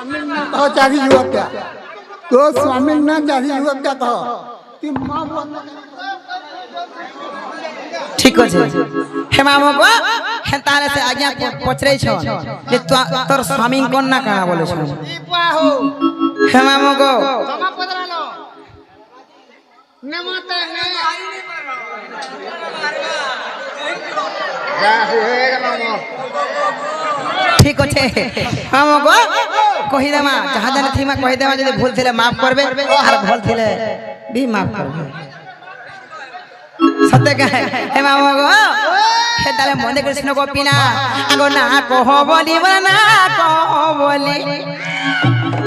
कहो चारी युवक क्या तो स्वामी ना चारी युवक क्या कहो कि माँ ठीक আছে হে মামু গো হে তাহলে সে আজ্ঞা পচরেই ছ যে তোর স্বামী কোন না কানা বলেছ ई पाहो হে মামু গো क्षमा पधरालो नमते ने जा होएगा मामू ঠিক আছে মামু গো কহি দেমা যাহা জানি থিমা কহি দেমা যদি ভুল থিলে মাফ করবে আর ভুল থিলে भी माफ করবে সত্য কহে হে মামু গো হে তাহলে মনে কৃষ্ণ গোপীনা আগো না কহ বলিব না কহ বলি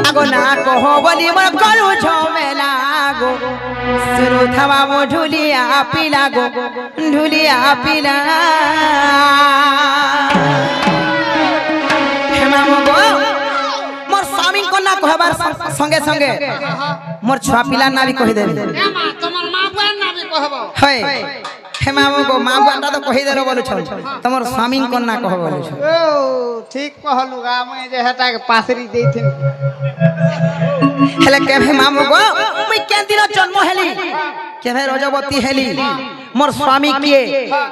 আগো না কহ বলিব করু ঝমেলা গো শুরু থামা মো ঢুলিয়া পিলা গো ঢুলিয়া পিলা হে মামু গো মোর স্বামী কন্যা কহবার সঙ্গে সঙ্গে মোর ছুয়া পিলার না বি কহি দেবে ए मां তোমার মা বুয়ার না भी कहबो হয় হে মামু গো মা বুয়াটা তো কহি দেলো বলছ তোমার স্বামী কন্যা কহ বলছ ओ ठीक कहलु गा मैं जे हटा के पासरी देथिन হেলে কেভে মামু গো মুই কেন দিন জন্ম হেলি কেভে রজবতী হেলি মোর স্বামী কিয়ে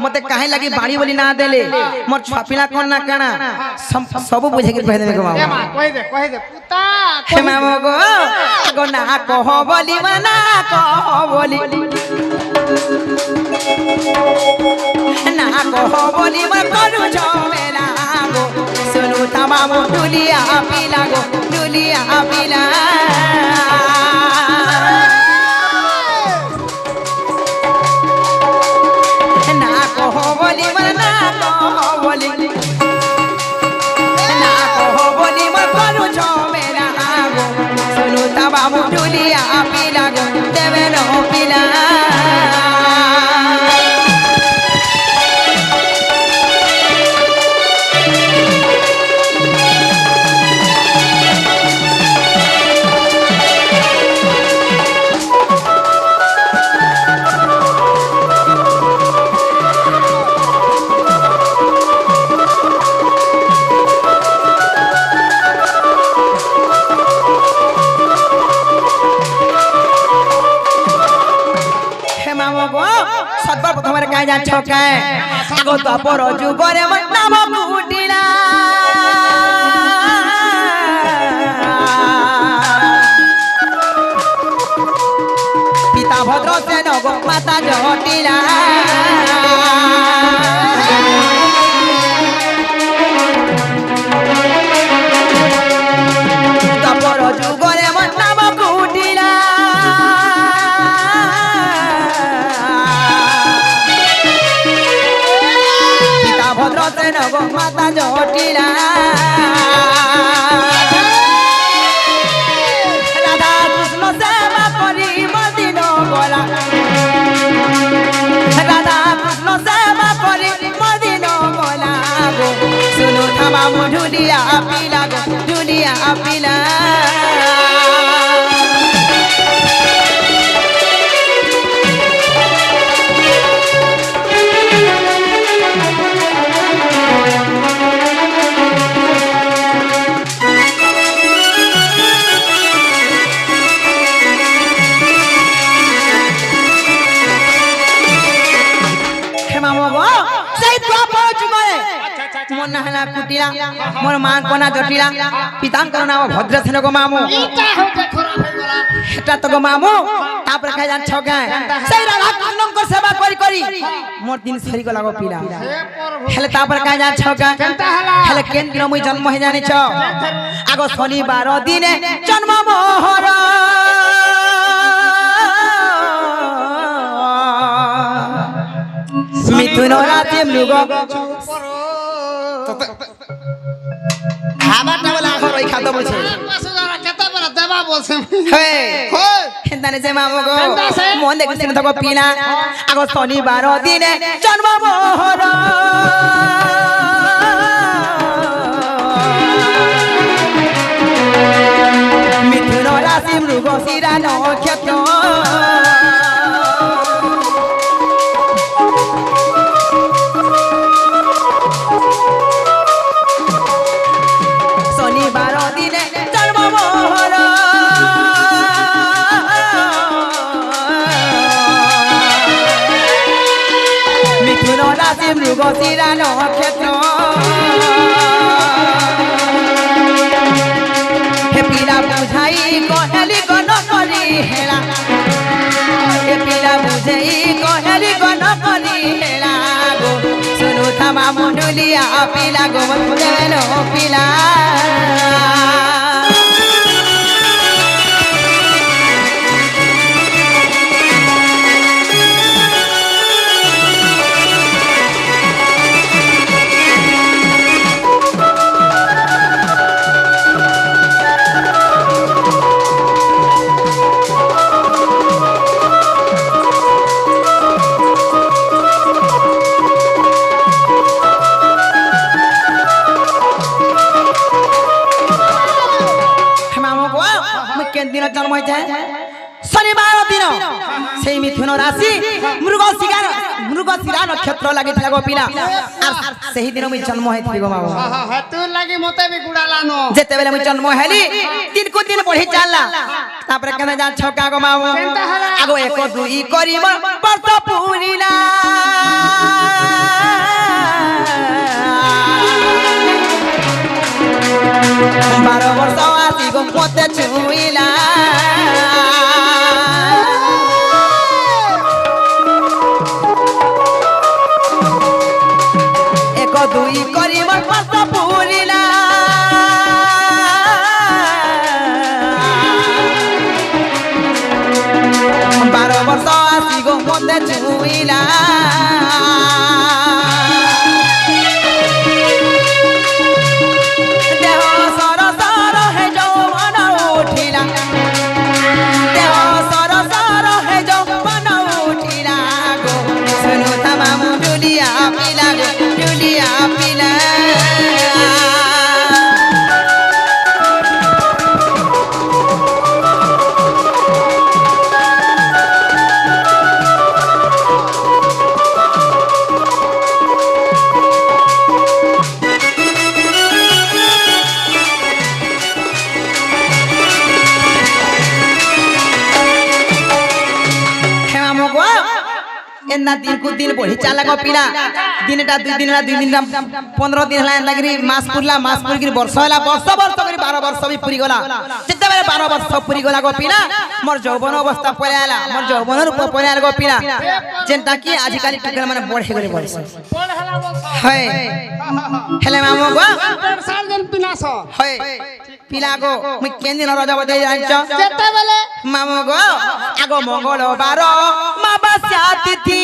মতে কাহে লাগি বাড়ি বলি না দেলে মোর ছাপিলা কন্যা কানা সবু বুঝে কি কহে দেবে গো মামু ए मां कहि दे पुता হে মামু গো আগো না কহ বলি না কহ বলি না কহ বলি করু ঝমেলা গো শুনু তামামু দুলিয়া পিলা গো দুলিয়া পিলা না কহ বলি না কহ বলি না কহ বলি করু ঝমেলা গো শুনু তামামু দুলিয়া পিলা গো দেবে নো পিলা সদবার প্রথমে কাই যাচ্ছ কায় আগো তপর যুগরে নাম কুটিলা পিতা ভদ্র সেন গো মাতা জটিলা তপর যুগরে নাম কুটিলা ভদ্র সেন গো মাতা জটিলা রাধা কৃষ্ণ সেবা করি মদিন গলা রাধা কৃষ্ণ সেবা করি মদিন গলা গো শুনু থামা মো ঢুলিয়া পিলা গো ঢুলিয়া পিলা मोर नाहना कुटिला मोर मां कोना जटिला पितांकर नाम भद्रसेन गो मामू इटा होते खराब हो गला এটা তো গো মামু তারপরে খাই যাচ্ছ গায় সেই রাধা কৃষ্ণঙ্কর সেবা করি করি মোর দিন সরি গলা গো পিলা हे प्रभु হেলে তারপরে খাই যাচ্ছ গায় केनता हला হেলে কেন দিন মুই জন্ম হে জানিছ আগো শনিবার দিনে জন্ম মোহর মিথুন রাতে মৃগ খাবারটা বলে এখন ওই খাদ্য বলছে पास जरा केता पर देवा बोलसे হে हो হেন্দানে যে মামু গো মন দেখছিস তো গো পিলা আগো শনিবার দিনে জন্ম মোহর মিথুন রাশি মৃগ শিরা নক্ষত্র শনিবার দিনে জন্ম মৃগশিরা নক্ষত্র হে পিলা বুঝাই কহেলি গণ করি হেলা হে পিলা বুঝাই কহেলি গণ করি হেলা গো শুনু থামা মনুলিয়া পিলা গো মন পিলা জন্ম হয়েছে শনিবার দিন সেই মিথুন রাশি মৃগশিরা নক্ষত্র লাগিছিল গো পিলা আর সেই দিন মুই জন্ম হয়েছিল গো বাবা হেতুর লাগি মতে বি গুড়ালানো যেতেবেলে মুই জন্ম হেলি দিন কু দিন বঢ়ি চাললা তারপরে কেন যা ছকা গো মাও আগো এক দুই করি বর্ষ পুরিলা বারো বর্ষ আসি গো মতে ছুইলা এক দুই করি বর্ষ পুরিলা বারো বর্ষ আসি গো মতে ছুইলা ना दिन को दिन बढ़ी चाला गो पिला दिनटा 2 दिन 15 दिन हला लगरी मास पुर गिर वर्ष हला वर्ष करी 12 वर्ष भी पूरी गला जते बेले 12 वर्ष पूरी गला गो पिला मोर यौवन अवस्था परे आला मोर यौवन रूप परे आला गो पिला जेंता की आज काली टुकल माने बढ़े गले बढ़े पढ़ हला बस है हेले मामो गो सार्जन पिनास है पिला गो मु केन दिन रजा बदे जान्छ जते बेले मामो गो आगो मंगलबार माबास्या तिथि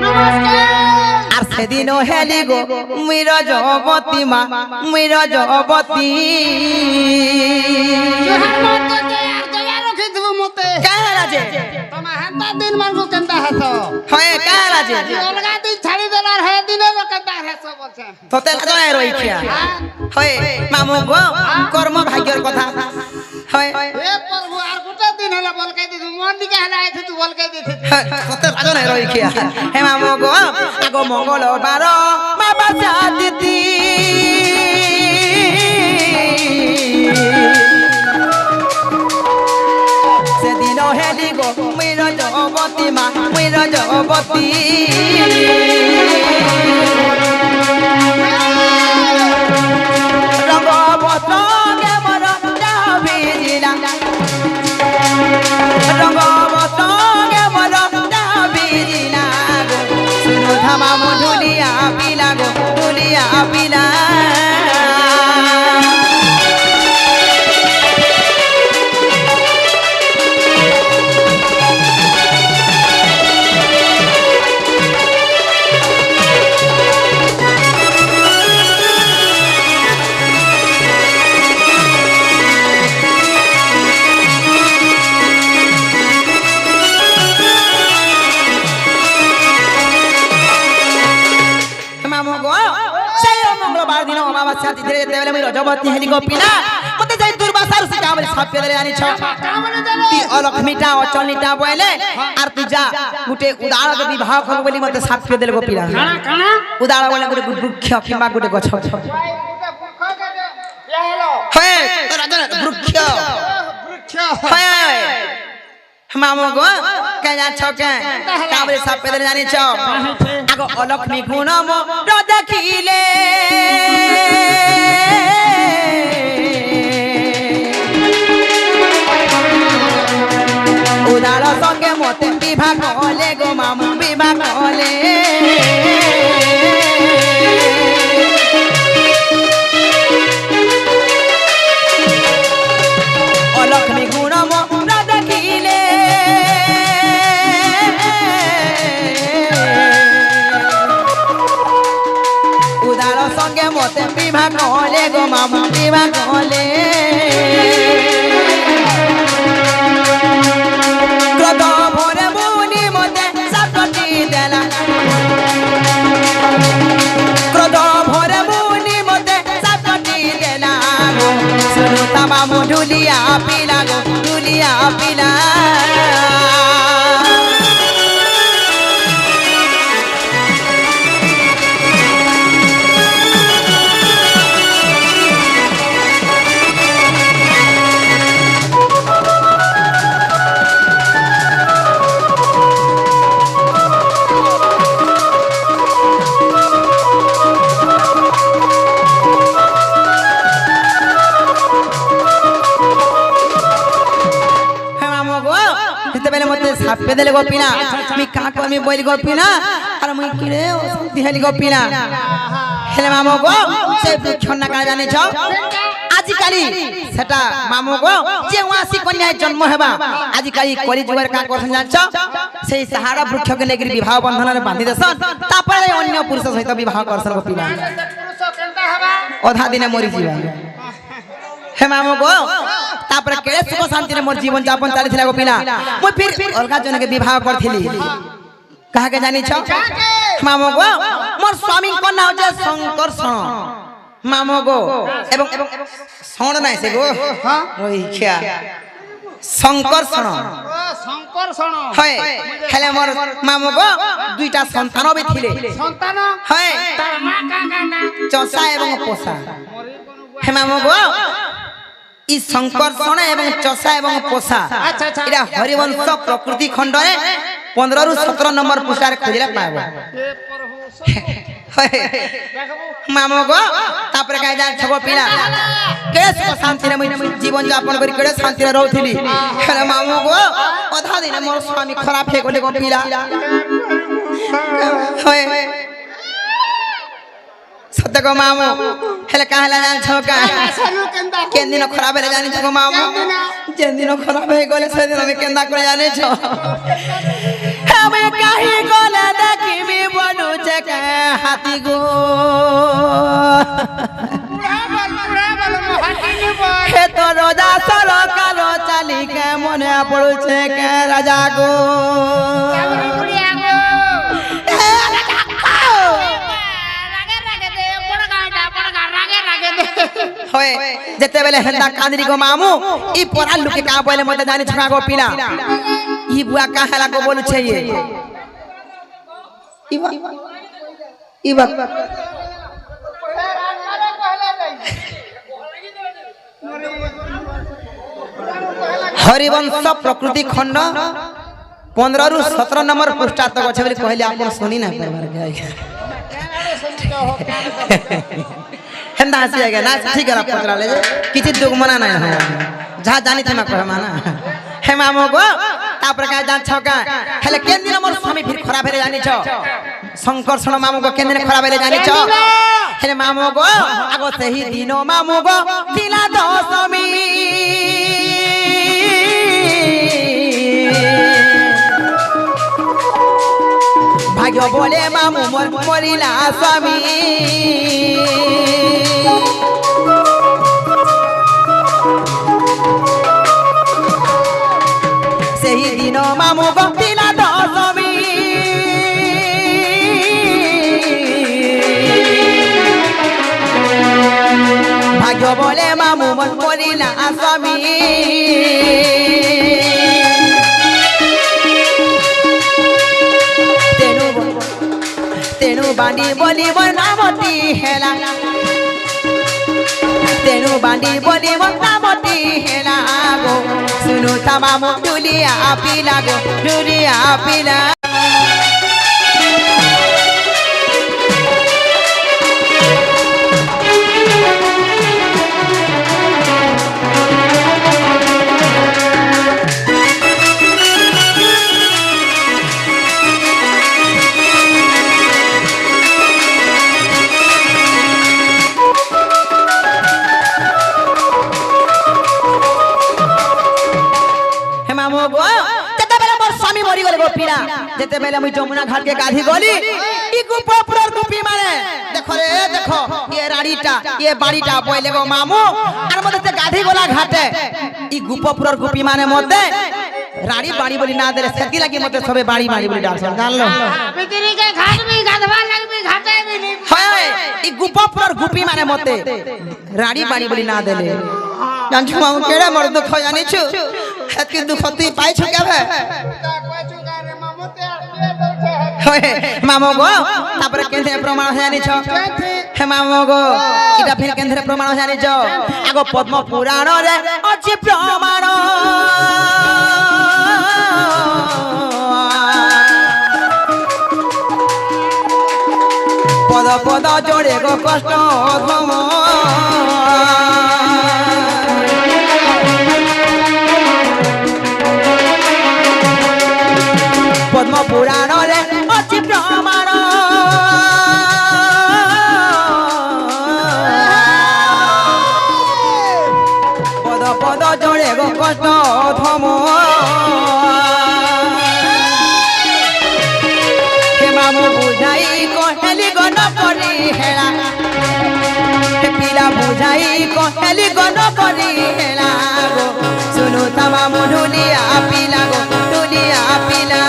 नमस्कार আর সেদিন হেলি গো মুইর জবতী মা মুইর জবতী जोहार मत के यार जया रखि देबो मते কাহারা যে तमा हंता दिन मानगो केनता हतो হয় কাহারা যে अलगा दिन छाड़ी देलार है दिने लो केनता हेसो बोलछे তোতে জয় রইখিয়া হয় মামু গো কর্ম ভাগ্যর কথা হয় हे प्रभु आर गुटा दिन हला बोल के दे मन दिके हला आइथे तू बोल के देथे তোতে জয় রইখিয়া হে মামু গো আগো মঙ্গলবার মা বাসা দিতি সেদিন হেলি গো মুইর জবতী মা মুইর জবতী রঙ বসঙ্গে মর ভিজিলা রঙ বসঙ্গে মর ভিজিলা শুনু ধামা মধুলিয়া পিলা গো ধুলিয়া পিলা धीरे देवले मैं रजबती हेली गो पिला मते जाई दुर्वासा ऋषि का बोले साप पेले आनी छ ती अलक्ष्मीटा अचलनीटा बोले आर तू जा गुटे उदार के विवाह कर बोली मते साप पे देले गो पिला काना काना उदार बोले गुटे वृक्ष किबा गुटे गछ छ या हेलो हे तो राजा वृक्ष वृक्ष हे মামু গো কে যাচ্ছ কে কাবরে সাপ পেদের জানিছ আগো অলক্ষ্মী গুণ মোর দেখিলে উদার সঙ্গে মতে বিবাহ কলে গো মামু বিবাহ কলে অলক্ষ্মী গুণ মোর দেখিলে উদার সঙ্গে মতে বিবাহ কলে গো মামু বিবাহ কলে ক্রোধ ভরে মুনি মতে সাপটি দেলা ক্রোধ ভরে মুনি মতে সাপটি দেলা শুনুতা মামু ঢুলিয়া পিলা গো ঢুলিয়া পিলা সাপে দেলে গোপিনা আমি কাকু আমি বইল গোপিনা আর মুই কিরে অশান্তি হেলি গোপিনা হেলে মামু গো সে বৃক্ষ না কাজ জানিছ আজিকালি সেটা মামু গো যে ওয়াসি কন্যা জন্ম হেবা আজিকালি কলি যুগের কা করছন জানছ সেই সাহারা বৃক্ষকে নেগরি বিবাহ বন্ধନରେ বাঁধি দেছন তারপরে অন্য পুরুষ সহিত বিবাহ করছন গোপিনা অধা দিনে মরি যাবা হে মামু গো তারপরে কেড়ে সুখ শান্তিরে মোর জীবন যাপন চালিଥିଲା গোপিনা মই ফির অলগা জনকে বিবাহ করছিলি কাহাকে জানিছ মামু গো মোর স্বামী কোন নাম হচ্ছে শঙ্করষণ মামু গো এবং শণ নাই সে গো ওই খিয়া শঙ্করষণ শঙ্করষণ হয় হেলে মোর মামু গো দুইটা সন্তান বি থিলে সন্তান হয় তার মা কাকা না চষা এবং পোষা হে মামু গো ই শঙ্করষণ এবং চষা এবং পোষা আচ্ছা আচ্ছা এটা হরিবংশ প্রকৃতি খণ্ডরে 15 ରୁ 17 নম্বর পৃষ্ঠারে খুঁজিলে পাইব মামু গো তারপরে কাই যা ছগো পিলা কেড়ে সুখ শান্তিরে মুই জীবন যাপন করি কেড়ে শান্তিরে রহুଥିଲି হেলে মামু গো অধা দিনে মোর স্বামী খরাপ হয়ে গলে গো পিলা হয় সত্য গো মামু হেলে কাহলা না ছকা কেন দিন খরাপ হয়ে জানিছ গো মামু যে দিন খরাপ হয়ে গলে সেদিন আমি কেন্দা করে জানিছ আমি কাহি গলে দেখিবি বনুছে কে হাতি গো হে তো রাজা সরকার চালিকে মনে পড়ছে কে রাজা গো হয় যেতেবেলে হেন্দা কাঁদরি গো মামু ই পড়ার লোকে কা বলে মতে জানি ছড়া গো পিলা ই বুয়া কাহালা গো বলছে ইবা হরিবংশ প্রকৃতি খণ্ড 15 ରୁ 17 নম্বর পৃষ্ঠা তক আছে বলে কইলে আপন শুনি না পারবার হেন্দা হাসি আগে না ঠিক আছে পচরালে কিছু দুঃখ মনা নাই হয় যা জানি তুমি কহ মানা হে মামু গো তারপরে কাই জান ছকা হেলে কেন দিন মোর স্বামী ফির খরাপ হয়ে জানিছ শঙ্করষণ মামু গো কেন দিন খরাপ হয়ে জানিছ হেলে মামু গো আগো সেই দিন মামু গো দিলা দশমী ভাগ্য বলে মামু মোর মরিলা স্বামী সেই দিন মামু গো দিলা দশমী ভাগ্য বলে মামু মোর মরিলা স্বামী তেনু বাঁধি বলিব নামতি হেলা তেনু বাঁধি বলিব নামতি হেলা গো सुनो तमाम डुलिया पिला गो डुलिया पिला जेते बेले मुई जमुना घाट के गाधी गली ई गुपपुरर गुपी माने देखो रे देखो ये राड़ीटा ये बाड़ीटा पहिले गो मामू আর মতে তে গাधी गोला घाटे ई गुपपुरर गुपी माने मते राड़ी बाड़ी बोली ना दे सेती लागी मते सबे बाड़ी बाड़ी बोली डाल जान लो बिजली के घाट में गाधवा लगबी घाटे में नहीं हाय ई गुपपुरर गुपी माने मते राड़ी बाड़ी बोली ना देले जान छु मामू केड़ा मर दुख जानि छु हेती दुख ती पाइ छु केबे मामो गो तापर केंधे प्रमाण जानि छ हे मामो गो इटा फिर केंधे प्रमाण जानि छ आगो पद्म पुराण रे अछि प्रमाण पद पद जोड़े गो कष्ट धम पद्म पुराण रे अछि प्रमाण पद पद जोड़े गो कष्ट धम हे मामू बुझाई कहली गन करी हेला हे पिला बुझाई कहली गन करी हेला गो सुनु तमाम ढुलिया पिला गो ढुलिया पिला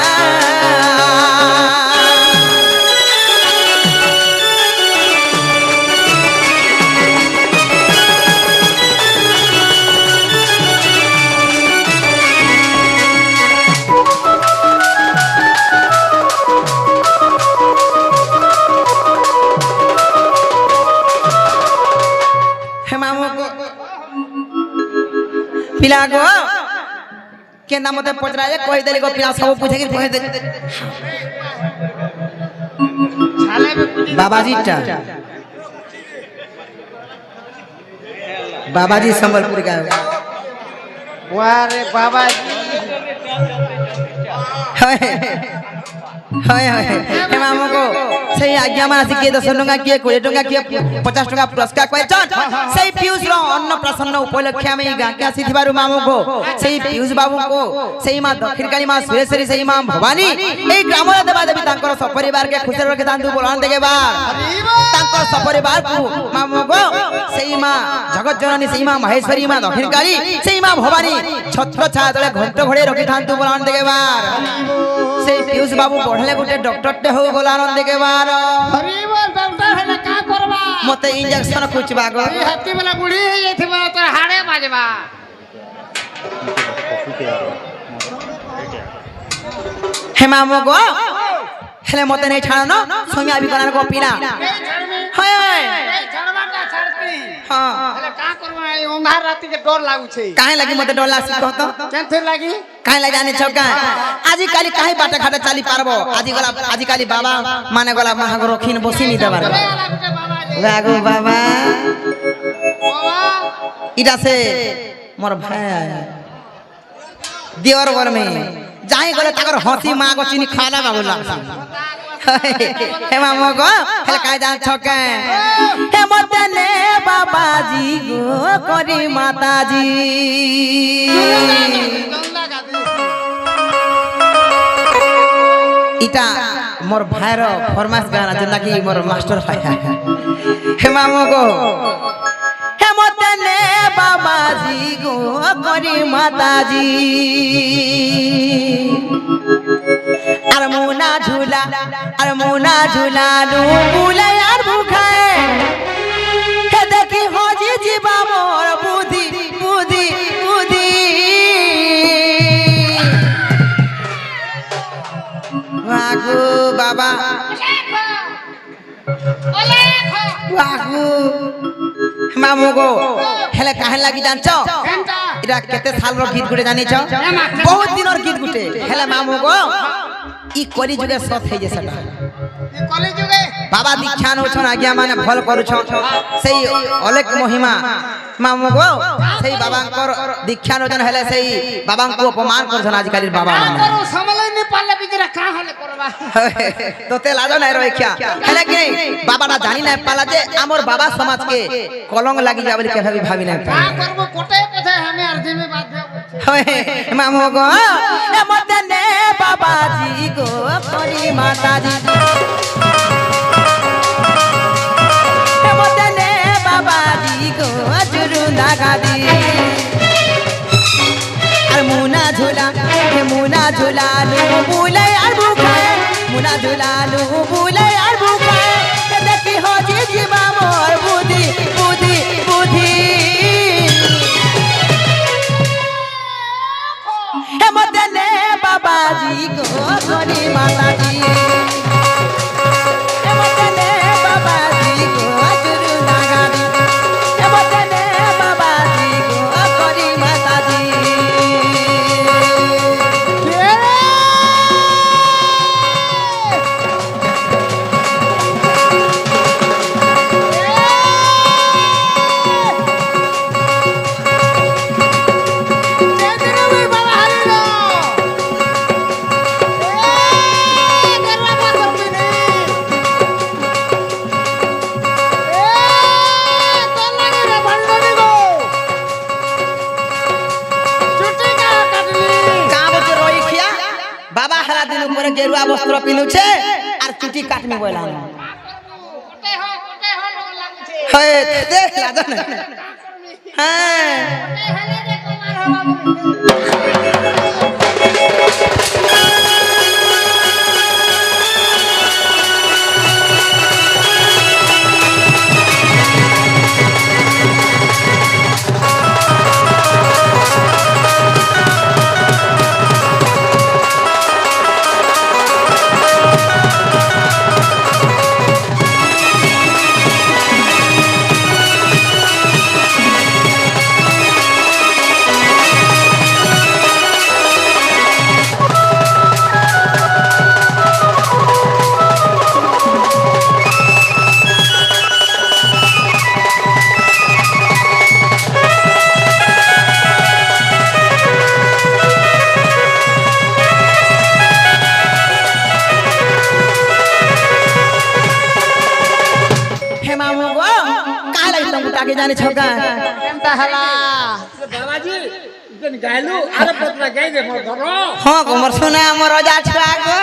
पिला गो केना मते पचरा जे कहि देली गो पिला सब पूछे कि कहि दे छाले में बाबाजी संबलपुर का वाह रे बाबा हाय हाय हे मामू को सही आज्ञा माना से के 10 टका के 20 टका के 50 टका पुरस्कार कहचन सही पीयूष रो अन्न प्रसन्न उपलक्ष्य में गा के आसीथिबारु मामू को सही पीयूष बाबू को सही मां दक्षिणकाली मां सुरेश्वरी सही मां भवानी ए ग्राम देवा देवी तांकर सपरिवार के खुशी रखे दांतु बोलान देगे बार तांकर सपरिवार को मामू को सही मां जगत जननी सही मां महेश्वरी मां दक्षिणकाली सही मां भवानी छत्र छाया तले घंट घोड़े रखे दांतु बोलान देगे बार सही पीयूष बाबू पढ़ले गुटे डॉक्टर टे हो बोलान देगे बार हरी बोल डॉक्टर है का करबा मते इंजेक्शन कुचबा गो ई हत्ती वाला बुढ़ी है जेथिबा तो हाड़े बाजबा हे मामू गो हेले मते नहीं छाड़ो न सोमी अभी बनान को पीना हाय हाय छड़वा का छड़ती हां हेले का करबा ई ओंघार राती के डर लागु छै काहे लगी मते डर लासी कहतो केनथे लागी काहे लगी जाने छौ का आजि काली काहे बाटे घाटे चाली पारबो आजि काली बाबा माने गला महागो रखिन बसी नी देबार वागो बाबा इटा से मोर भाई दियोर वर में जाई गले ताकर हंसी मां को चिनी खाना बाबूला हे मामो गो हेल काहे जान छके हे मते ने बाबाजी गो करी माताजी इटा मोर भाईर फरमाइश गाना जेना कि मोर मास्टर भाई हे मामो गो हे मते ने बाबाजी गो करी माताजी अरे मुना झूला लू बुले यार भूखाए हे देखी होजी जीवा मोर बुद्धि बुद्धि बुद्धि वागू बाबा वागू मामू गो হেলে কাহে লাগি জানছ কেনটা এটা কেতে সালর গীত গুটে জানিছ বহুত দিনর গীত গুটে হেলে মামু গো ই কলি যুগে সত হই যে সেটা এই কলি যুগে বাবা দীক্ষা নউছন আজ্ঞা মানে ভল করুছ সেই অলেখ মহিমা মামু গো সেই বাবাঙ্কর দীক্ষা নউছন হেলে সেই বাবাঙ্কু অপমান করছন আজকালির বাবা কা মানে করু সমলাই নি পারলে বিজরা কা হলে করবা তোতে লাজ নাই রইখ্যা হেলে কি বাবাটা জানি না পালা যে আমার বাবা সমাজকে কলঙ্ক লাগি যাবে বলে কেভাবে ভাবি না কা করব কোটে পথে আমি আর দিমে বাদ দেব মামু গো এ মতে নে বাবাজি গো করি মাতাজি এ মতে নে বাবাজি গো জুরু নাগাদি আর মুনা ঝুলা হে মুনা ঝুলালু বুলাই আর বুখায় মুনা ঝুলালু বুলাই আর বুখায় এ দেখি হজি জীবা মোর বুদ্ধি বুদ্ধি বুদ্ধি হে মতে নে বাবাজি গো করি মাতাজি হে মতে নে বাবাজি গো জুরু নাগাদি হে মতে নে বাবাজি গো করি মাতাজি বাবা হারা দিন উপরে গেরুয়া বস্ত্র পিনুছে আর চুটি কাটমি বইলাম কোটে হ লাগুছে হয়ে দেখ লাজ না হ্যাঁ কোটে হলে রে কুমার হবা হে মামু গো কাই লাগি তাকে জানি ছকা কেনটা হলা বাবাজি ইতেন গাইলু আরে পতলা গাই দে মোর ধর হ্যাঁ গোমর সোনা আমার রাজা ছুয়া গো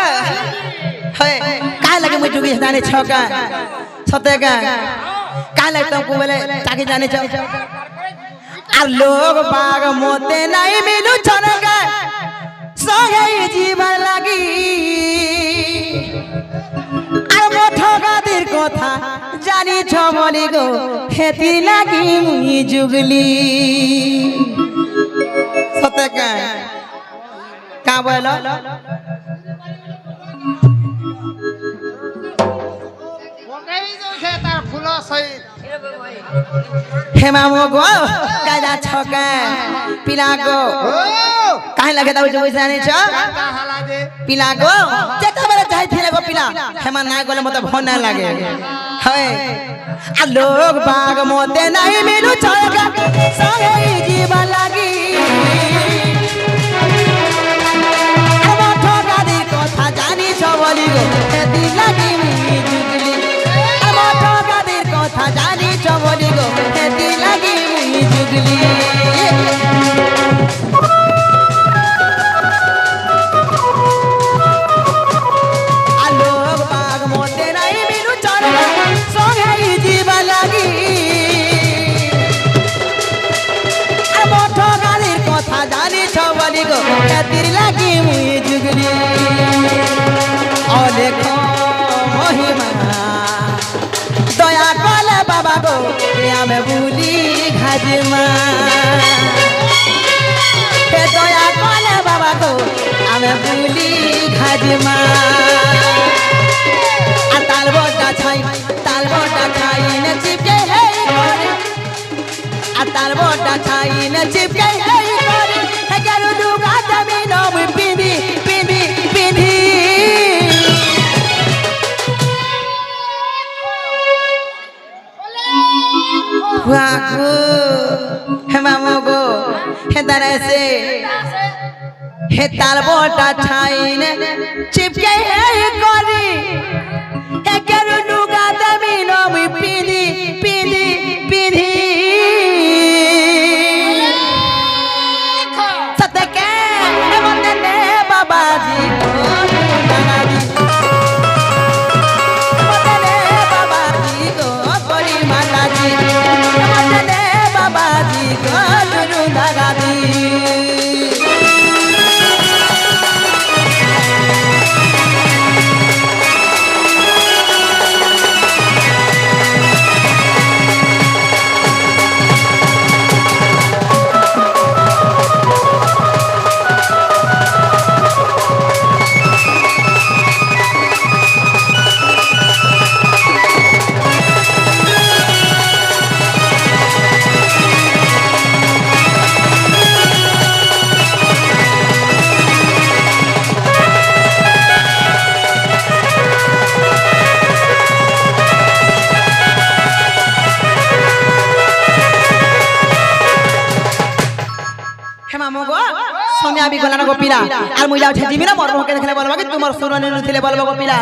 হে কাই লাগে মুই জুগি জানি ছকা সতে গা কাই লাগে তুমকু বলে তাকে জানি ছ আর লোক বাগ মতে নাই মিলু ছনকা সহে জীবন লাগি আর মঠগাদের কথা জানি ছ বলি গো হেতি লাগি মুই জুগলি সতে কা বল বগাই যাচ্ছে তার ফুল সহিত হে মামু গো গাজা ছকা পিলা গো কাহে লাগে দাও জুগি জানি ছ কেনটা হলা যে পিলা গো যেতবেলে যাইছিলে গো পিলা হেমা নাই গলে মতে ভন না লাগে হয় আর লোক বাগ মতে নাই মিলু ছকা সহে জীবন লাগি আমার ঠকাদের কথা জানি বলি গো হেতি লাগি মুই জুগলি আমার ঠকাদের কথা জানি বলি গো হেতি লাগি মুই জুগলি আলোক বাগ মতে নাই মিলু চরণা সঙ্গে জীবন লাগি আমার ঠকাদের কথা জানি বলি গো হেতির লাগি মুই জুগলি অলেখ মহিমা দয়া কলে বাবা গো আমি বুলি ঘাজমা দয়া কলে বাবা গো আমি বুলি ঘাজমা আর তাল বটা খাই নে চিপকে হে আর তাল বটা ছাইন চিপকাই এই করে কেন দুগা দামি নম পিঁধি পিঁধি পিঁধি वाको हे मामो गो हे दरे से हे ताल बोटा छाइन चिपके हे करी हे करू नुगा दमी नमी पीधी पीधी पीधी सतके हे मंदे ने बाबा जी को दादाजी मंदे ने बाबा जी को कोरी माता जी बाबाजी को गुरु दादाजी আমি গলানো গোপিলা আর মুই যাও ছেজিমি না মরবো কে দেখলে বলবা কি তোমার সুরনি নুছিলে বলবা গোপিলা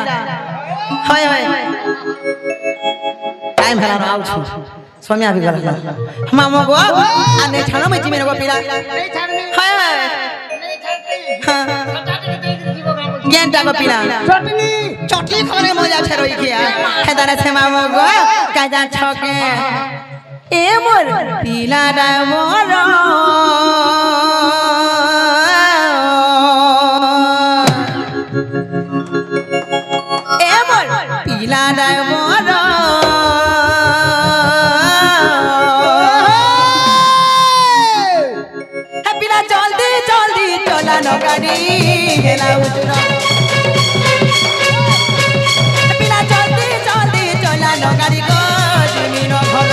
হয় হয় টাইম হেলা না আউছ স্বামী আবি গলা মামো গো আনে ছানো মই জিমি না গোপিলা नहीं छाड़नी হয় হয় नहीं छाड़ती হ্যাঁ सटाटी के देख जीवो गावो জ্ঞানটা গোপিলা चटनी চটলি খাওয়ারে মজা আছে রই খিয়া হে দানা ছে মামো গো কাজা ছকে এ মোর পিলাডা মোর পিলা ডায় মর পিলা জলদি জলদি চলানো গাড়ি হেলা উঠুন পিলা জলদি জলদি চলানো গাড়ি গো তুমি ঘর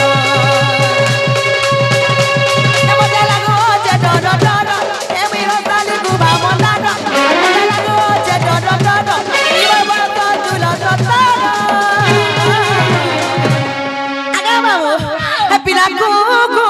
মজা লাগো যে ডর ডর এমি রসালি গুবা মজা লাগো যে ডর ডর ইবা বাবা তুলা ডর পিলা গো গো